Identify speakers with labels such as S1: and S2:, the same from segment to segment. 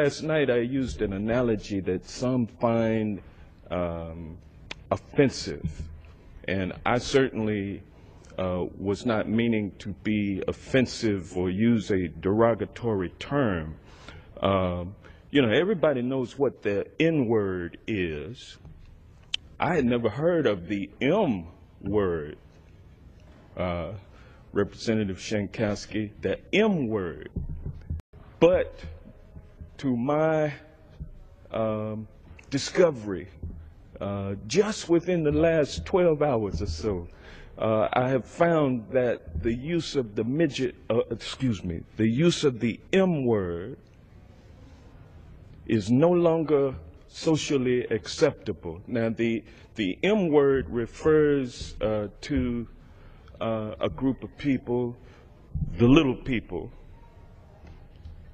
S1: Last night I used an analogy that some find offensive, and I certainly was not meaning to be offensive or use a derogatory term. Everybody knows what the N-word is. I had never heard of the M word, Representative Shankowski, the M word. But to my discovery, just within the last 12 hours or so, I have found that the use of the the use of the M word is no longer socially acceptable. Now, the M word refers to a group of people, the little people.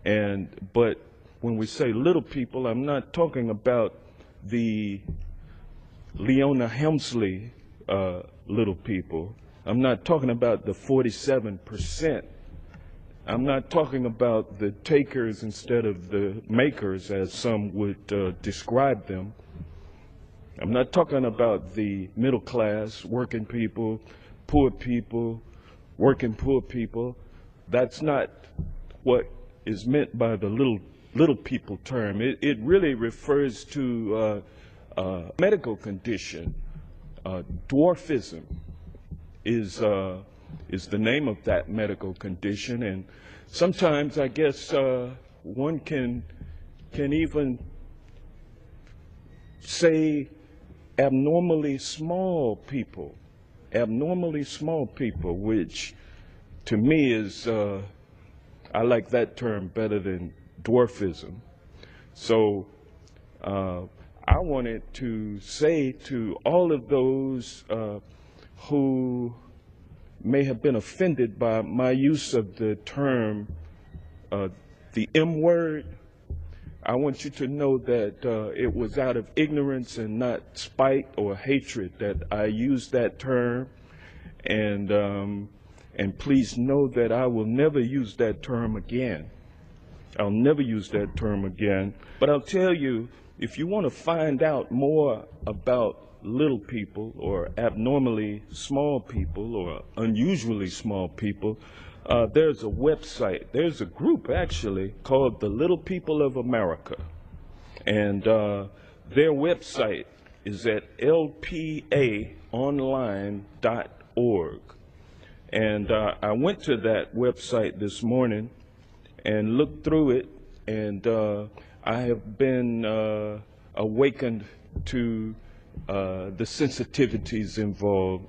S1: But when we say little people, I'm not talking about the Leona Helmsley little people. I'm not talking about the 47%. I'm not talking about the takers instead of the makers, as some would describe them. I'm not talking about the middle class, working people, working poor people. That's not what is meant by the little people term. It really refers to a medical condition. Dwarfism is the name of that medical condition, and sometimes I guess one can even say abnormally small people, which to me is, I like that term better than dwarfism. So I wanted to say to all of those who may have been offended by my use of the term, the M word, I want you to know that it was out of ignorance and not spite or hatred that I used that term. And please know that I will never use that term again. I'll never use that term again. But I'll tell you, if you want to find out more about little people or abnormally small people or unusually small people, there's a website, there's a group actually called the Little People of America. And their website is at lpaonline.org. And I went to that website this morning and looked through it, and I have been awakened to the sensitivities involved.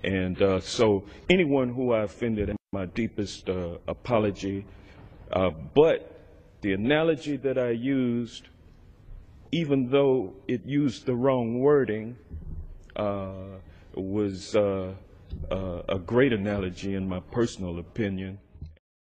S1: And so anyone who I offended, my deepest apology. But the analogy that I used, even though it used the wrong wording, was a great analogy in my personal opinion.